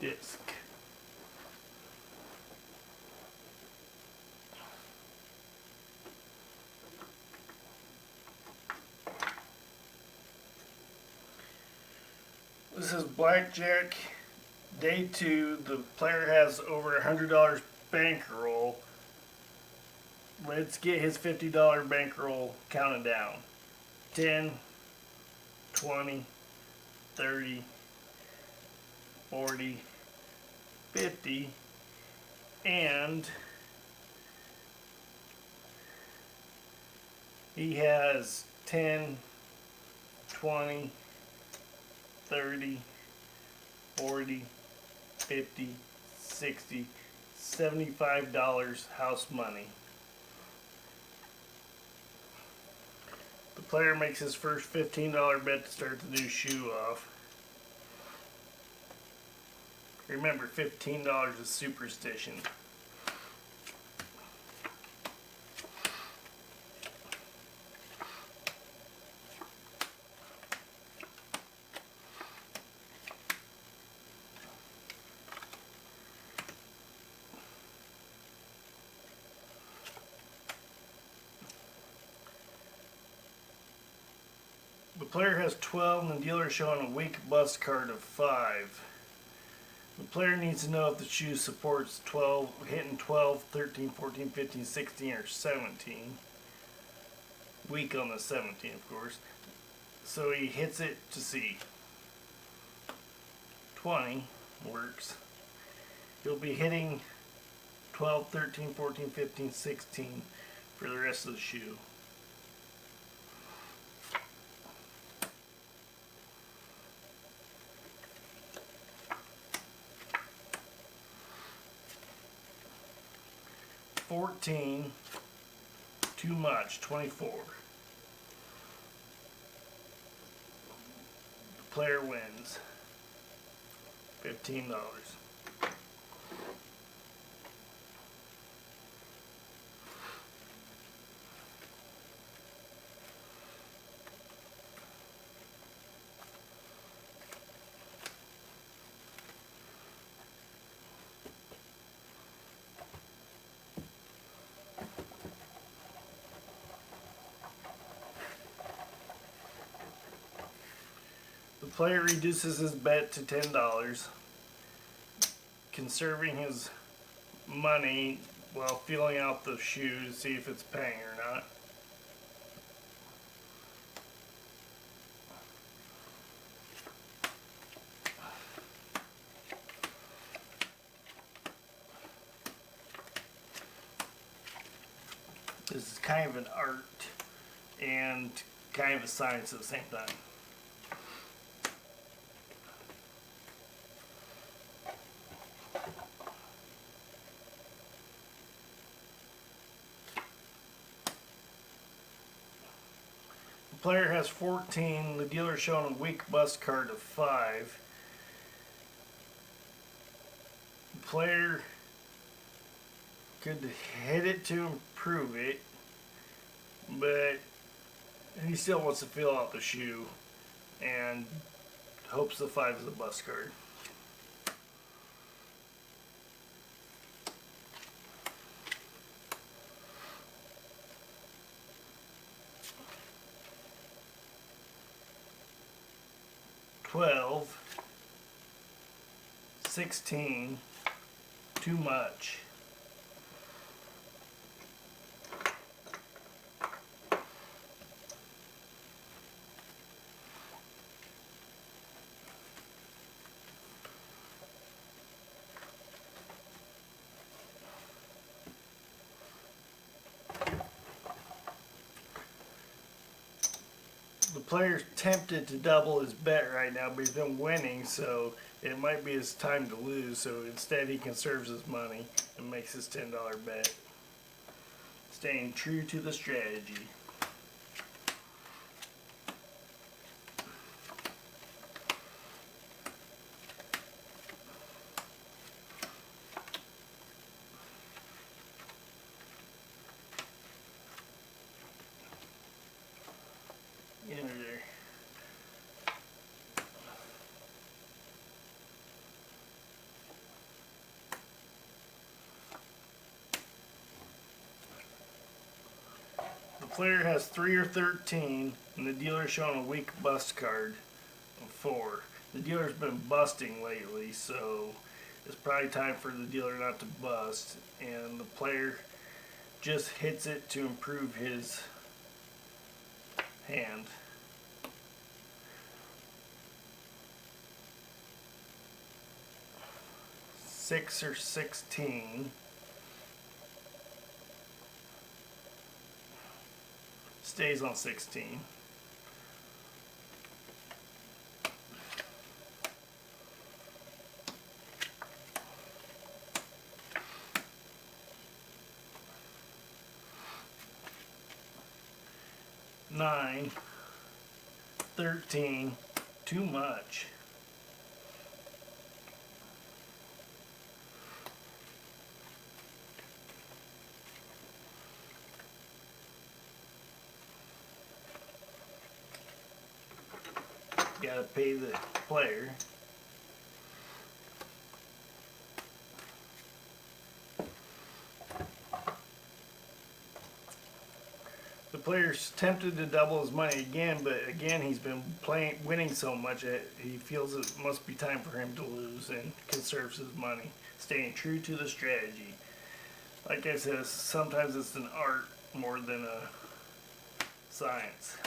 disc. This is Blackjack Day 2. The player has over $100 bankroll. Let's get his $50 bankroll counted down. 10, 20, 30, 40, 50, and he has 10, 20, 30, 40, 50, 60, $75 house money. The player makes his first $15 bet to start the new shoe off. Remember, $15 is superstition. The player has 12 and the dealer is showing a weak bust card of 5. The player needs to know if the shoe supports 12, hitting 12, 13, 14, 15, 16, or 17. Weak on the 17, of course. So he hits it to see. 20 works. He'll be hitting 12, 13, 14, 15, 16 for the rest of the shoe. $14, too much, 24. The player wins, $15. The player reduces his bet to $10, conserving his money while feeling out the shoe to see if it's paying or not. This is kind of an art and kind of a science at the same time. The player has 14, the dealer showing a weak bust card of 5. The player could hit it to improve it, but he still wants to feel out the shoe and hopes the 5 is a bust card. $12, 16, too much. The player's tempted to double his bet right now, but he's been winning, so it might be his time to lose. So instead he conserves his money and makes his $10 bet, staying true to the strategy. Enter there. player has 3 or 13, and the dealer is showing a weak bust card of 4. The dealer's been busting lately, so it's probably time for the dealer not to bust, and the player just hits it to improve his hand. Six or 16. Stays on 16. Nine, 13, too much. Gotta pay the player. The player's tempted to double his money again, but again he's been winning so much that he feels it must be time for him to lose and conserves his money, staying true to the strategy. Like I said, sometimes it's an art more than a science.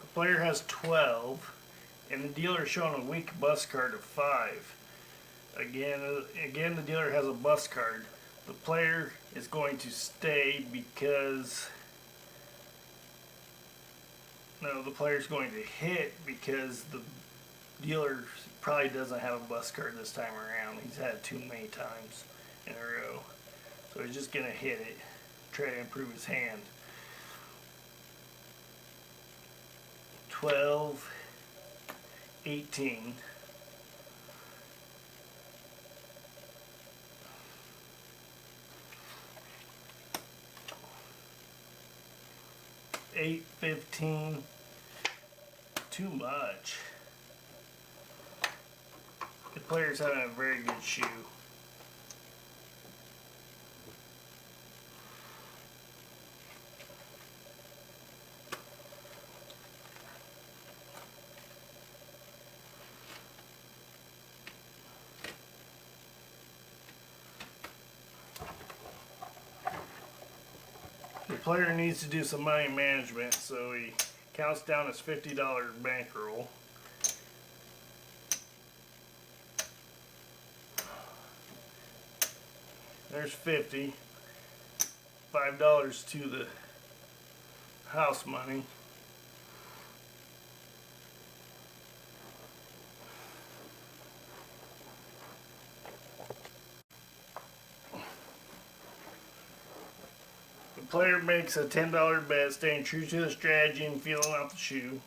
The player has 12, and the dealer is showing a weak bust card of 5. Again, the dealer has a bust card. The player is going to stay because... No, the player is going to hit because the dealer probably doesn't have a bust card this time around. He's had it too many times in a row. So he's just going to hit it, try to improve his hand. 12, 18, 8, 15, too much. The player's having a very good shoe. The player needs to do some money management, so he counts down his $50 bankroll. There's 50. $5 to the house money. The player makes a $10 bet, staying true to the strategy and feeling out the shoe.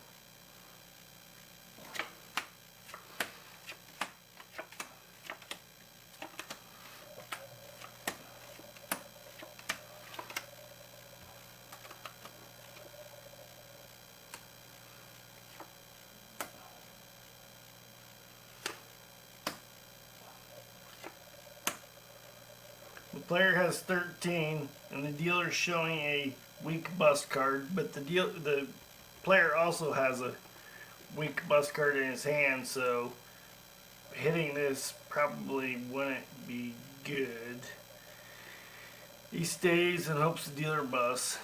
The player has 13, and the dealer is showing a weak bust card, but the player also has a weak bust card in his hand, so hitting this probably wouldn't be good. He stays and hopes the dealer busts.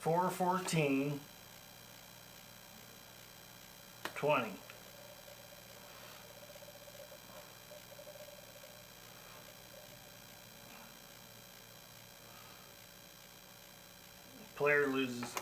Four, 14, 20. Player loses.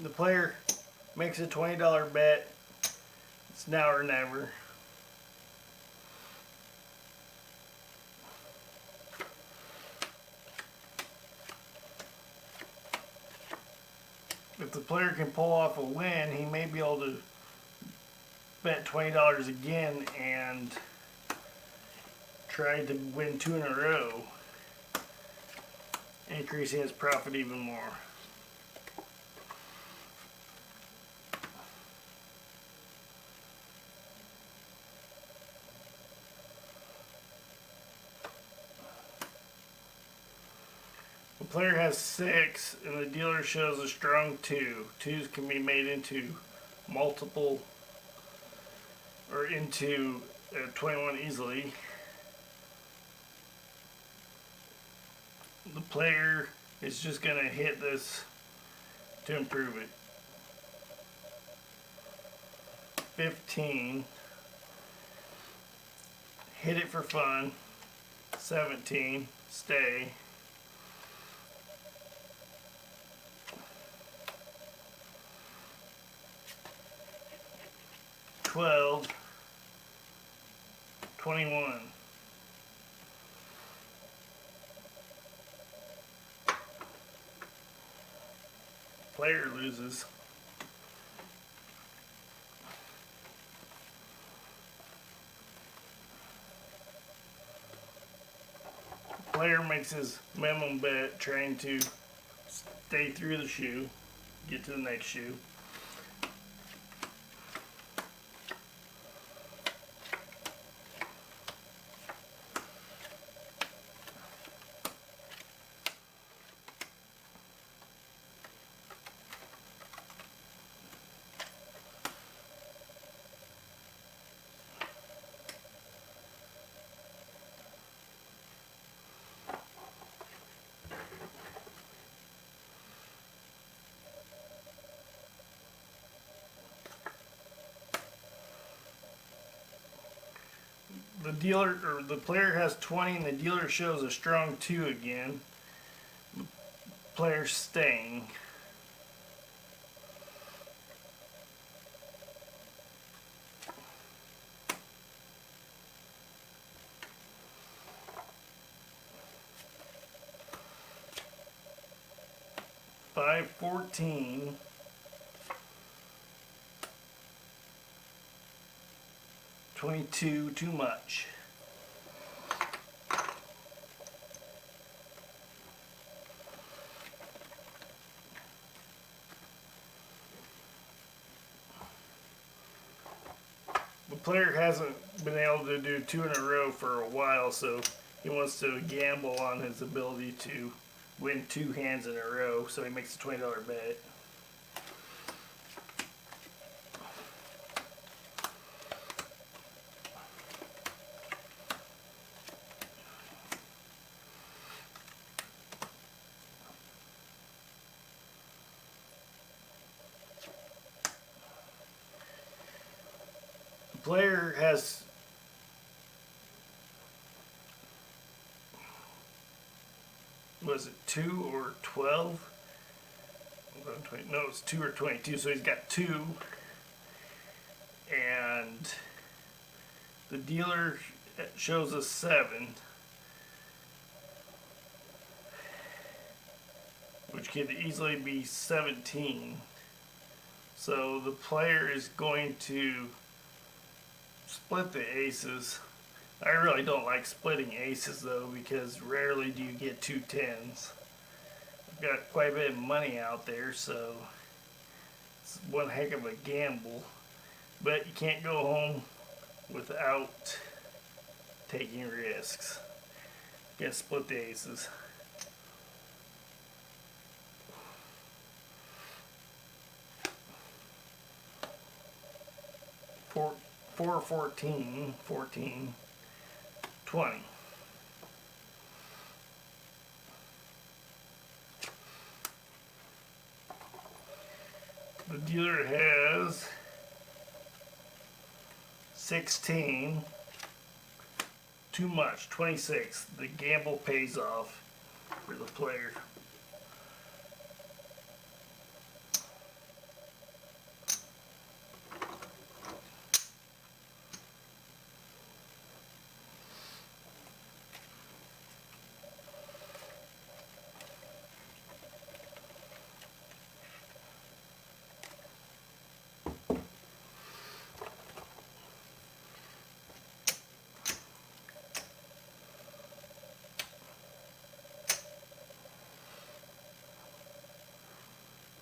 The player makes a $20 bet. It's now or never. If the player can pull off a win, he may be able to bet $20 again and try to win 2 in a row, increasing his profit even more. The player has 6 and the dealer shows a strong 2. 2s can be made into multiple or into 21 easily. The player is just going to hit this to improve it. 15. Hit it for fun. 17. Stay. 12. 21. Player loses. Player makes his minimum bet trying to stay through the shoe, get to the next shoe. The dealer or the player has 20 and the dealer shows a strong 2 again. The player's staying. Five 14. 22, too much. The player hasn't been able to do 2 in a row for a while, so he wants to gamble on his ability to win 2 hands in a row, so he makes a $20 bet. Player has was it 2 or 12? No, it's 2 or 22, so he's got 2 and the dealer shows a 7, which could easily be 17. So the player is going to split the aces. I really don't like splitting aces though, because rarely do you get 2 10s. I've got quite a bit of money out there, so it's one heck of a gamble. But you can't go home without taking risks. You gotta split the aces. 4, 14, 14, 20. The dealer has 16, too much, 26. The gamble pays off for the player.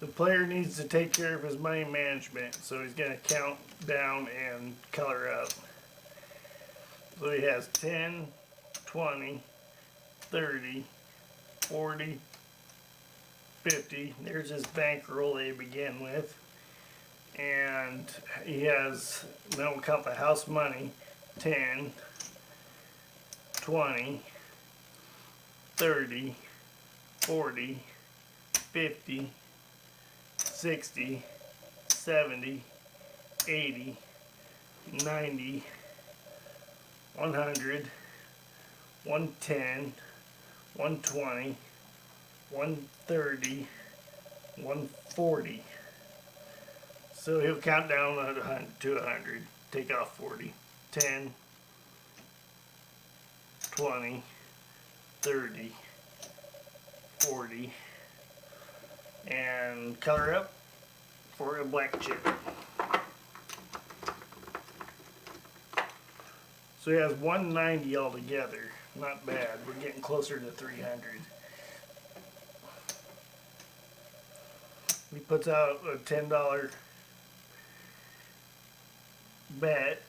The player needs to take care of his money management, so he's going to count down and color up. So he has 10, 20, 30, 40, 50. There's his bankroll they begin with. And he has, then we'll count the house money, 10, 20, 30, 40, 50, 60, 70, 80, 90, 100, 110, 120, 130, 140. So he'll count down to 100, take off 40, 10, 20, 30, 40, and color up for a black chip. So he has 190 altogether. Not bad. We're getting closer to 300. He puts out a $10 bet.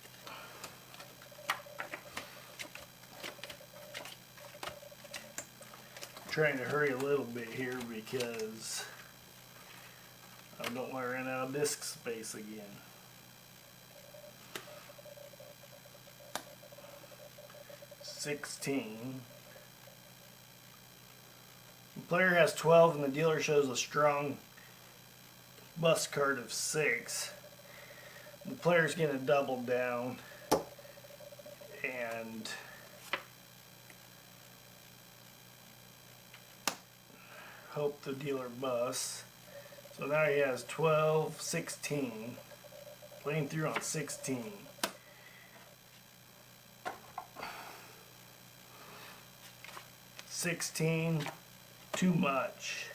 I'm trying to hurry a little bit here because I don't want to run out of disk space again. $16. The player has 12 and the dealer shows a strong bust card of 6. The player's going to double down and hope the dealer busts. So now he has 12, 16, playing through on 16. $16, too much.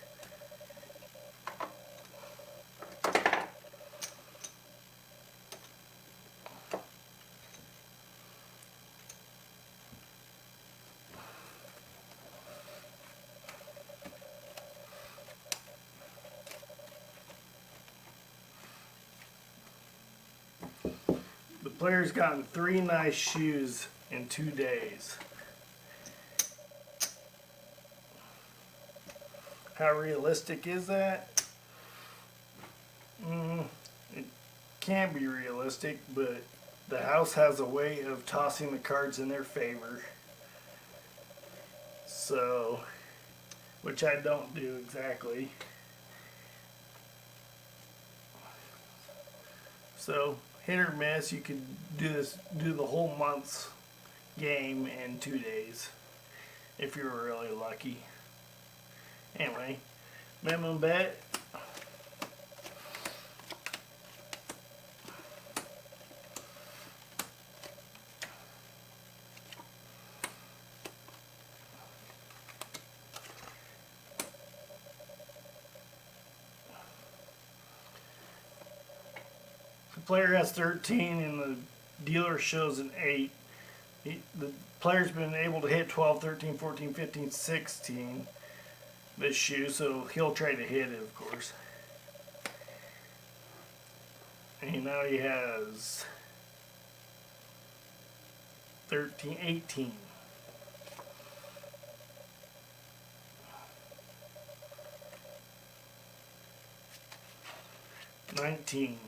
The player's gotten 3 nice shoes in 2 days. How realistic is that? It can be realistic, but the house has a way of tossing the cards in their favor. So, which I don't do exactly. So, hit or miss, you could do the whole month's game in 2 days if you're really lucky. Anyway, minimum bet. The player has 13 and the dealer shows an 8. The player's been able to hit 12, 13, 14, 15, 16. This shoe, so he'll try to hit it, of course. And now he has 13, 18. 19.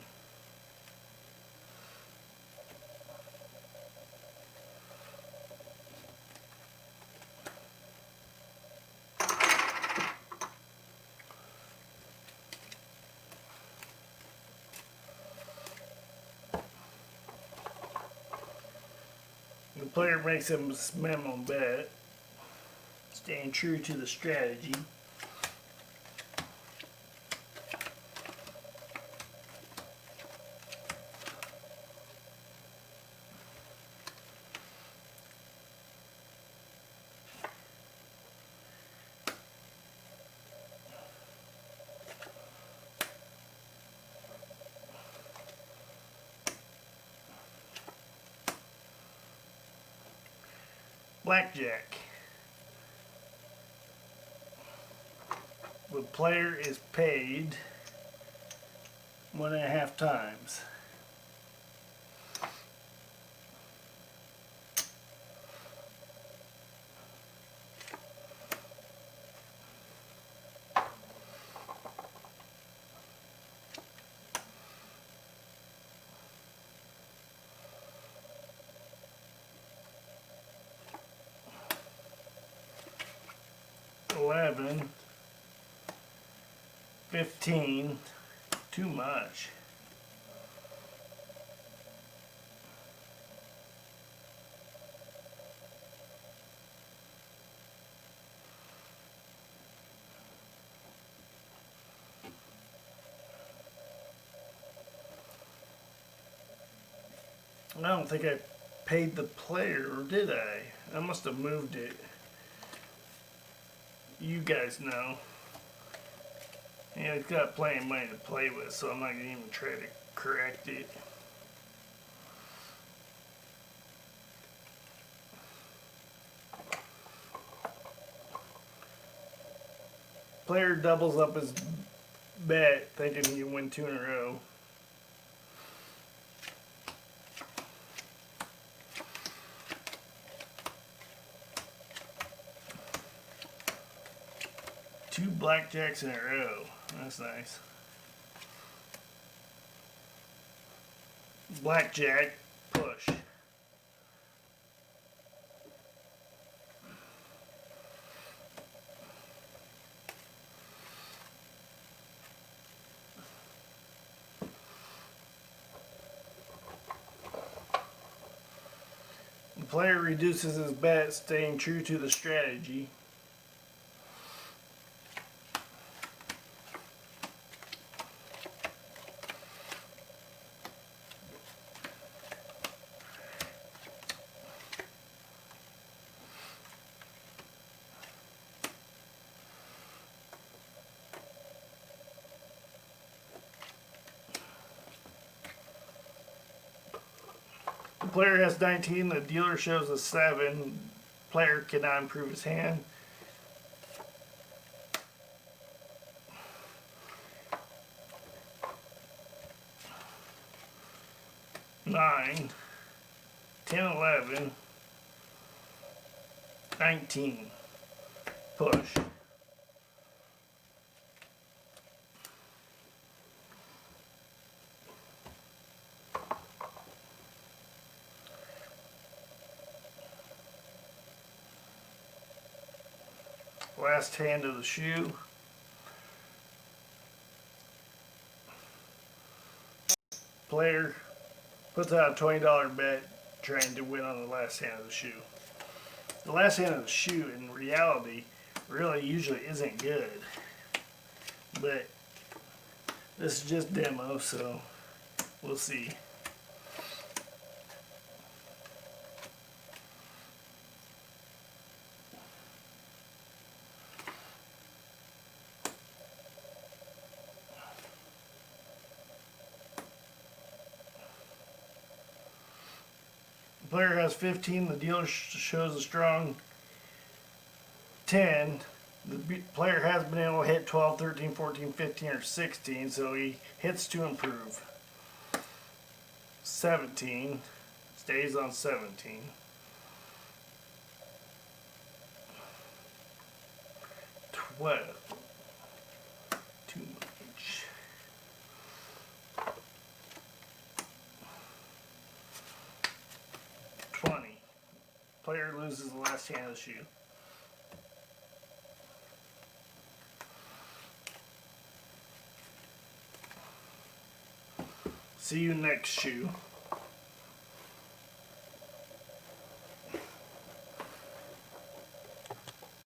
The player makes a minimum bet, staying true to the strategy. Blackjack. The player is paid 1.5 times. $11, $15, too much. I don't think I paid the player, or did I? I must have moved it. You guys know. Yeah, he's got plenty of money to play with, so I'm not going to even try to correct it. Player doubles up his bet, thinking he can win 2 in a row. Two blackjacks in a row. That's nice. Blackjack, push. The player reduces his bet, staying true to the strategy. The player has 19, the dealer shows a 7. Player cannot improve his hand. Nine, 10, 11, 19, push. Last hand of the shoe. Player puts out a $20 bet trying to win on the last hand of the shoe. The last hand of the shoe in reality really usually isn't good. But this is just demo, so we'll see. The player has 15, the dealer shows a strong 10. The player has been able to hit 12, 13, 14, 15, or 16, so he hits to improve. 17, stays on 17. 12, too much. 20. Player loses the last hand of the shoe. See you next shoe.